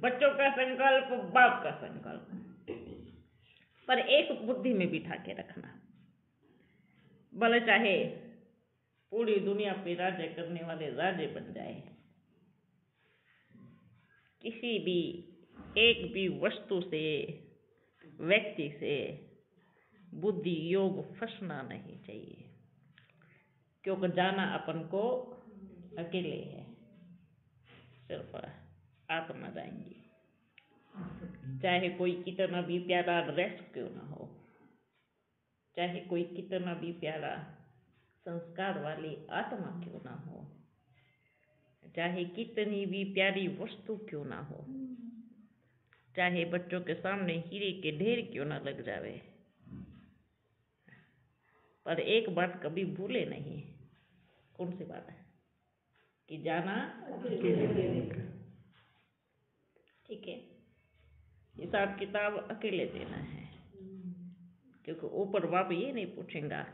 बच्चों का संकल्प, बाप का संकल्प, पर एक बुद्धि में बिठा के रखना। भले चाहे पूरी दुनिया पे राज्य करने वाले राजे बन जाए, किसी भी एक भी वस्तु से, व्यक्ति से बुद्धि योग फंसना नहीं चाहिए, क्योंकि जाना अपन को अकेले है, सिर्फ आत्मा जाएंगी। चाहे कोई कितना भी प्यारा ड्रेस क्यों ना हो, चाहे कोई कितना भी प्यारा संस्कार वाली आत्मा क्यों ना हो, चाहे कितनी भी प्यारी वस्तु क्यों ना हो, चाहे बच्चों के सामने हीरे के ढेर क्यों ना लग जावे, पर एक बात कभी भूले नहीं। कौन सी बात है? कि जाना ठीक है, हिसाब किताब अकेले देना है, क्योंकि ऊपर बाप ये नहीं पूछेगा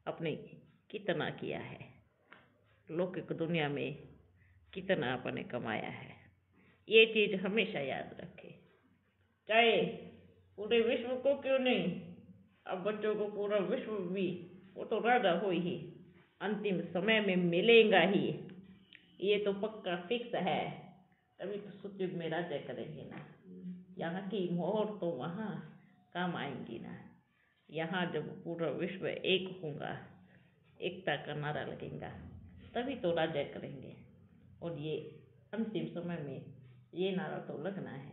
अपने कितना किया है, लौकिक दुनिया में कितना अपने कमाया है। ये चीज हमेशा याद रखे, चाहे पूरे विश्व को क्यों नहीं, अब बच्चों को पूरा विश्व भी, वो तो राजा हो ही, अंतिम समय में मिलेगा ही, ये तो पक्का फिक्स है। तभी तो सतयुग में राज्य करेंगे ना। यहाँ की मोहर तो वहाँ काम आएंगी ना। यहाँ जब पूरा विश्व एक होगा, एकता का नारा लगेगा, तभी तो राज्य करेंगे। और ये अंतिम समय में ये नारा तो लगना है,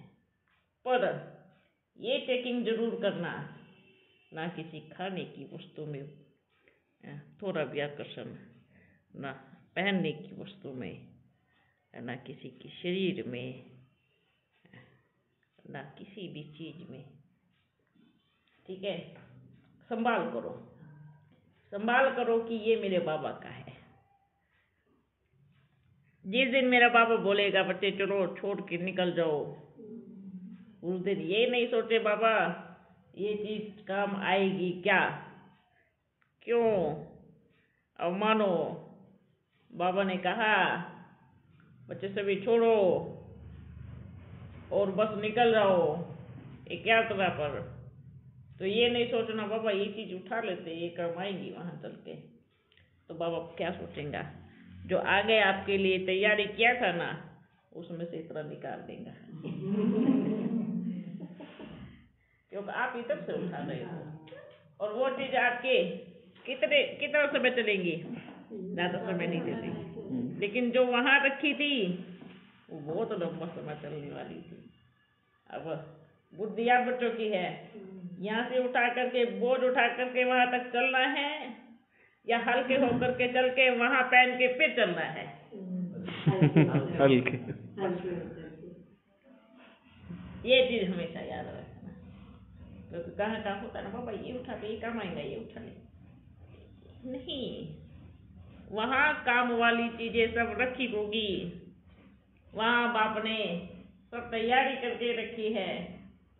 पर ये चेकिंग जरूर करना, ना किसी खाने की वस्तु में थोड़ा भी आकर्षण, ना पहनने की वस्तु में, ना किसी के शरीर में, ना किसी भी चीज में। ठीक है, संभाल करो, संभाल करो कि ये मेरे बाबा का है। जिस दिन मेरा बाबा बोलेगा बच्चे चलो छोड़ के निकल जाओ, उस दिन ये नहीं सोचे बाबा ये चीज काम आएगी क्या, क्यों। अब मानो बाबा ने कहा बच्चे सभी छोड़ो और बस निकल जाओ एक यात्रा पर, तो ये नहीं सोचना बाबा ये चीज उठा लेते, ये काम आएंगी वहां चल के। तो बाबा क्या सोचेगा, जो आगे आपके लिए तैयारी किया था ना, उसमें से इतना निकाल देगा क्योंकि आप इधर से उठा रहे हो, और वो चीज आपके कितना समय चलेंगी, ज्यादा समय नहीं चलेगी। लेकिन जो वहां रखी थी वो बहुत लंबा समय चलने वाली थी। अब बुद्धि आप बच्चों की है, यहाँ से उठा करके बोझ उठा करके वहां तक चलना है, या हल्के होकर के चल के वहां पहन के फिर चलना है। हल्के। ये चीज हमेशा याद रखना, क्योंकि कहाँ होता है ना बाबा ये उठा ले, ये काम आएगा, ये उठा ले, नहीं, वहां काम वाली चीजें सब रखी होगी, वहां बाप ने सब तैयारी करके रखी है,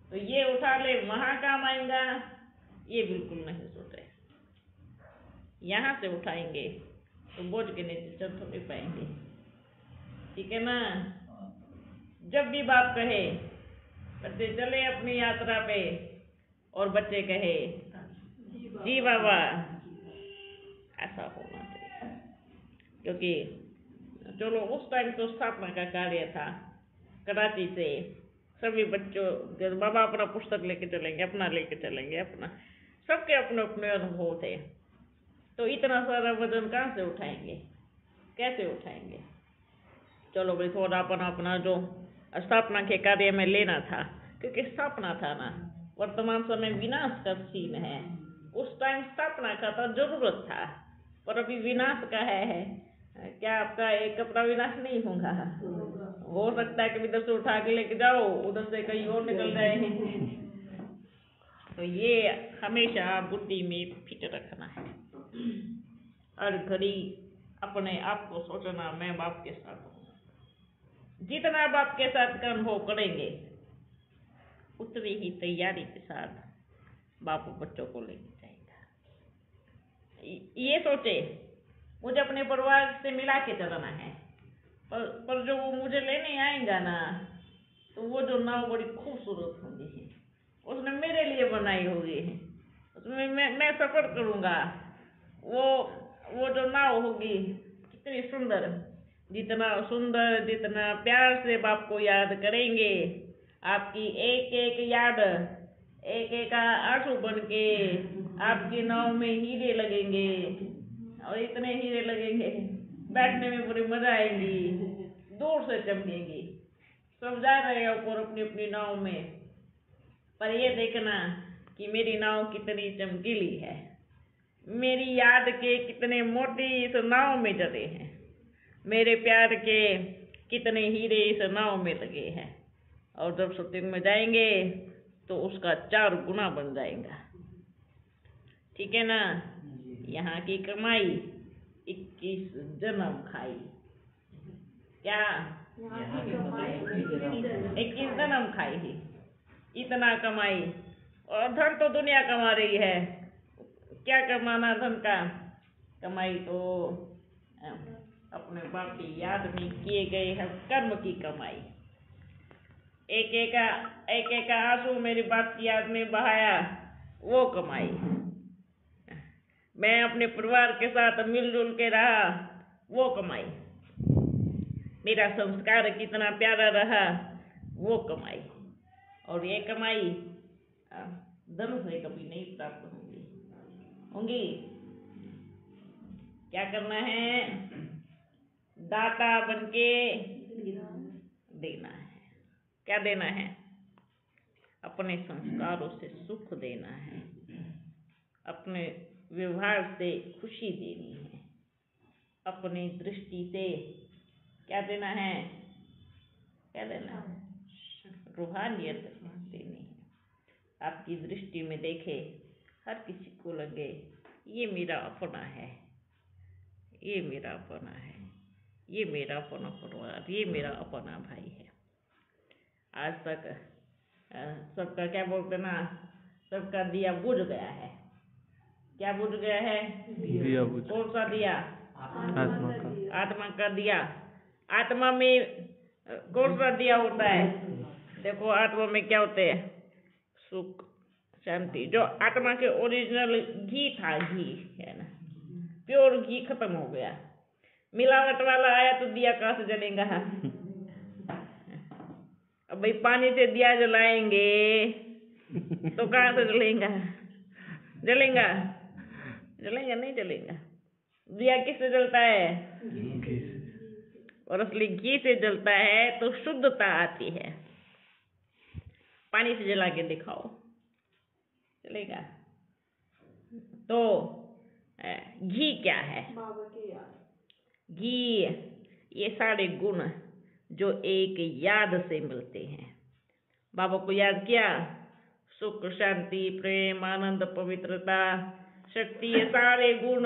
तो ये उठा ले वहां काम आएगा, ये बिल्कुल नहीं सोचे। यहाँ से उठाएंगे तो बोझ के नीचे चल थोड़े पाएंगे। ठीक है ना। जब भी बाप कहे बच्चे चले अपनी यात्रा पे, और बच्चे कहे जी बाबा, ऐसा होना चाहिए। क्योंकि चलो उस टाइम तो स्थापना का कार्य था, कराची से सभी बच्चों, बाबा अपना पुस्तक लेके चलेंगे, अपना लेके चलेंगे, अपना, सबके अपने अपने अनुभव थे, तो इतना सारा वजन कहाँ से उठाएंगे, कैसे उठाएंगे। चलो भाई थोड़ा अपना जो स्थापना के कार्य में लेना था, क्योंकि स्थापना था ना, वर्तमान समय विनाश का सीन है, उस टाइम स्थापना का तो जरूरत था, पर अभी विनाश का है। क्या आपका एक कपड़ा विनाश नहीं होगा, हो सकता है कि इधर से उठा के लेके जाओ, उधर से कहीं और निकल जाए। तो ये हमेशा बुद्धि में फिट रखना है, हर घड़ी अपने आप को सोचना मैं बाप के साथ हूँ। जितना बाप के साथ का अनुभव करेंगे, उतनी ही तैयारी के साथ बाप बच्चों को लेके जाएगा। ये सोचे मुझे अपने परिवार से मिला के चलना है, पर जो वो मुझे लेने आएगा ना, तो वो नाव बड़ी खूबसूरत होगी, उसने मेरे लिए बनाई होगी, उसमें मैं सफर करूंगा। वो जो नाव होगी कितनी सुंदर, जितना सुंदर, जितना प्यार से बाप को याद करेंगे, आपकी एक एक याद, एक एक आंसू बन के आपकी नाव में हीरे लगेंगे, और इतने हीरे लगेंगे बैठने में बड़ी मजा आएगी, दूर से चमकेंगी। सब जा रहे हैं ऊपर अपनी अपनी नाव में, पर ये देखना कि मेरी नाव कितनी चमकीली है, मेरी याद के कितने मोती इस नाव में जड़े हैं, मेरे प्यार के कितने हीरे इस नाव में लगे हैं, और जब सत्युग में जाएंगे तो उसका 4 गुना बन जाएगा। ठीक है ना। यहाँ की कमाई 21 जन्म खाई। क्या 21 जन्म खाई ही, इतना कमाई। और धन तो दुनिया कमा रही है, क्या कमाना धन का, कमाई तो अपने बाप की याद में किए गए है कर्म की कमाई। एक एक आंसू मेरे बाप की याद में बहाया, वो कमाई। मैं अपने परिवार के साथ मिलजुल के रहा, वो कमाई। मेरा संस्कार कितना प्यारा रहा, वो कमाई। और ये कमाई धन से कभी नहीं प्राप्त होंगी। क्या करना है, दाता बनके देना है। क्या देना है, अपने संस्कारों से सुख देना है, अपने व्यवहार से खुशी देनी है, अपनी दृष्टि से क्या देना है, क्या देना है, रूहानियत देनी है। आपकी दृष्टि में देखे, हर किसी को लगे ये मेरा अपना है, ये मेरा अपना है, ये मेरा अपना परिवार, ये मेरा अपना भाई है। आज तक सबका क्या बोलते ना, सबका दिया बुझ गया है। क्या बुझ गया है, दिया बुझ। कौन सा दिया, आत्मा का दिया। आत्मा में कौन सा दिया होता है, देखो आत्मा में क्या होते हैं, सुख शांति। जो आत्मा के ओरिजिनल घी था, घी है ना, प्योर घी खत्म हो गया, मिलावट वाला आया तो दिया कहाँ से जलेगा। अब भाई पानी से दिया जलाएंगे तो कहाँ से जलेगा, जलेगा नहीं जलेगा। दिया किससे जलता है, और असली घी से जलता है तो शुद्धता आती है। पानी से जला के दिखाओ, चलेगा। तो घी क्या है, घी ये सारे गुण जो एक याद से मिलते हैं। बाबा को याद किया, सुख शांति प्रेम आनंद पवित्रता शक्ति, ये सारे गुण,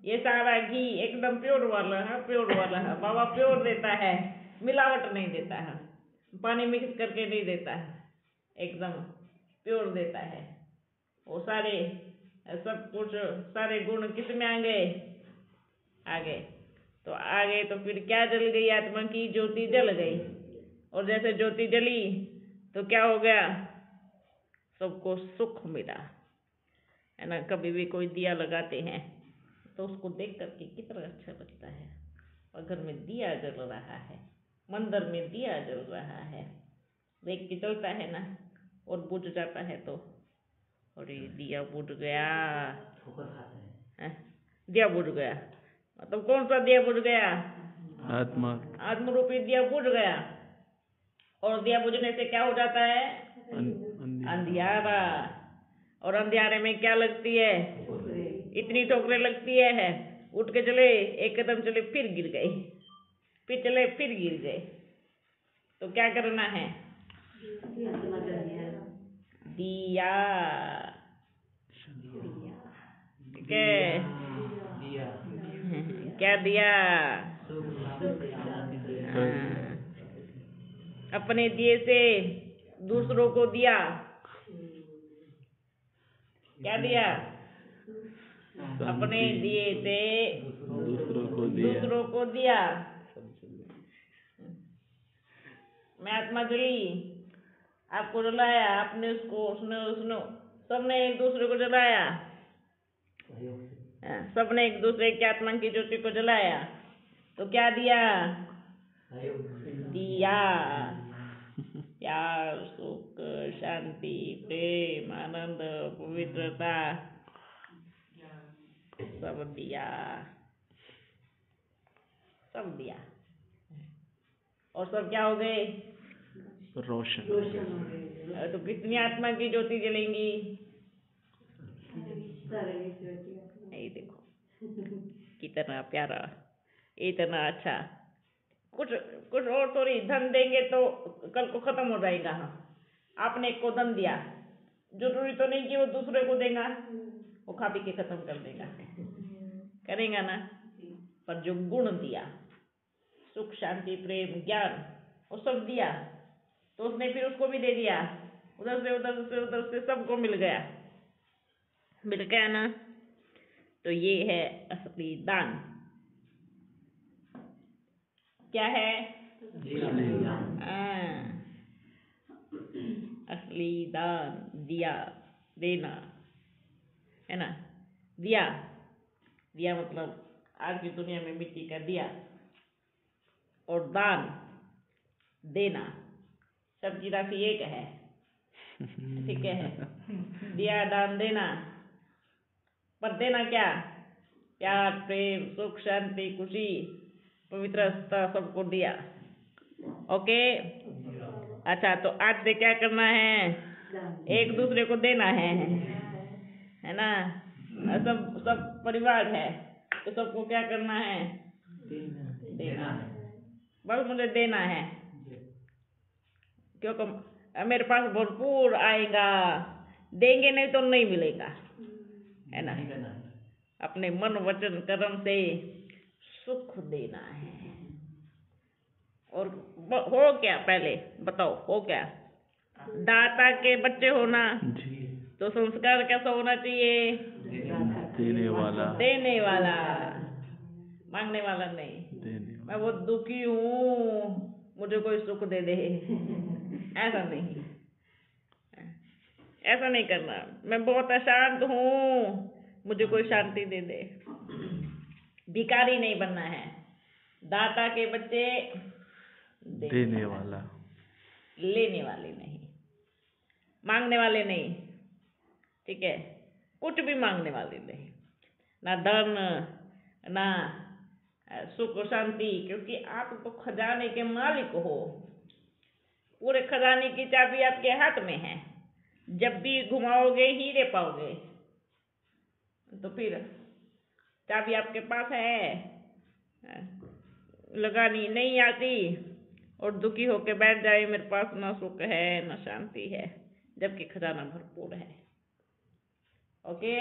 ये सारा घी एकदम प्योर वाला है, प्योर वाला है। बाबा प्योर देता है, मिलावट नहीं देता है, पानी मिक्स करके नहीं देता है, एकदम प्योर देता है। वो सारे सब कुछ, सारे गुण किस में आ गए, तो आ गए तो फिर क्या जल गई, आत्मा की ज्योति जल गई। और जैसे ज्योति जली तो क्या हो गया, सबको सुख मिला, है ना। कभी भी कोई दिया लगाते हैं तो उसको देख करके कितना अच्छा लगता है। और घर में दिया जल रहा है, मंदिर में दिया जल रहा है, देख के चलता है ना, और बुझ जाता है तो, और ये दिया बुझ गया, दिया बुझ गया, मतलब कौन सा दिया बुझ गया, आत्म रूपी दिया बुझ गया। और दिया बुझने से क्या हो जाता है, अंधियारा। और अंधियारे में क्या लगती है, इतनी ठोकरें लगती है, उठ के चले, एक कदम चले फिर गिर गए, फिर चले फिर गिर गए। तो क्या करना है, दिया, ठीक है, क्या दिया, अपने दिए से दूसरों को दिया, क्या दिया, अपने दिए से दूसरों को दिया। मैं आत्मा जली आपको जलाया, आपने उसको, उसने सबने एक दूसरे को जलाया। सबने एक दूसरे की आत्मा की ज्योति को जलाया तो क्या दिया? दिया प्यार, सुख, शांति, प्रेम, आनंद, पवित्रता, सब दिया, सब दिया। और सब क्या हो गए? रोशन। तो कितनी आत्मा की ज्योति जलेंगी? ये देखो कितना प्यारा, इतना अच्छा। कुछ कुछ और थोड़ी धन देंगे तो कल को खत्म हो जाएगा। आपने एक को धन दिया, जरूरी तो नहीं कि वो दूसरे को देगा, वो खा पी के खत्म कर देगा, करेगा ना। पर जो गुण दिया, सुख, शांति, प्रेम, ज्ञान, वो सब दिया, तो उसने फिर उसको भी दे दिया। उधर से सबको मिल गया ना। तो ये है असली दान। क्या है? असली दान, दिया, देना, है ना। दिया मतलब आज की दुनिया में मिट्टी का दिया, और दान, देना, सबकी राशि एक है, ठीक है। दिया, दान, देना। पर देना क्या? प्यार, प्रेम, सुख, शांति, खुशी, पवित्रता, सबको दिया। ओके। अच्छा, तो आज से क्या करना है? एक दूसरे को देना है ना। सब परिवार है, तो सबको क्या करना है? देना है। बस मुझे देना है, क्योंकि मेरे पास भरपूर आएगा। देंगे नहीं तो नहीं मिलेगा, है ना। अपने मन, वचन, कर्म से सुख देना है। और हो क्या? पहले बताओ, हो क्या? दाता के बच्चे होना, तो संस्कार कैसा होना चाहिए? देने वाला, मांगने वाला नहीं। मैं बहुत दुखी हूँ, मुझे कोई सुख दे दे, ऐसा नहीं करना। मैं बहुत अशांत हूँ, मुझे कोई शांति दे दे। भिखारी नहीं बनना है। दाता के बच्चे देने वाला, लेने वाले नहीं, मांगने वाले नहीं, ठीक है। कुछ भी मांगने वाले नहीं, ना धन, ना सुख शांति, क्योंकि आप तो खजाने के मालिक हो। पूरे खजाने की चाबी आपके हाथ में है। जब भी घुमाओगे हीरे पाओगे। तो फिर चाबी आपके पास है, लगानी नहीं आती और दुखी होके बैठ जाए, मेरे पास ना सुख है ना शांति है, जबकि खजाना भरपूर है। ओके।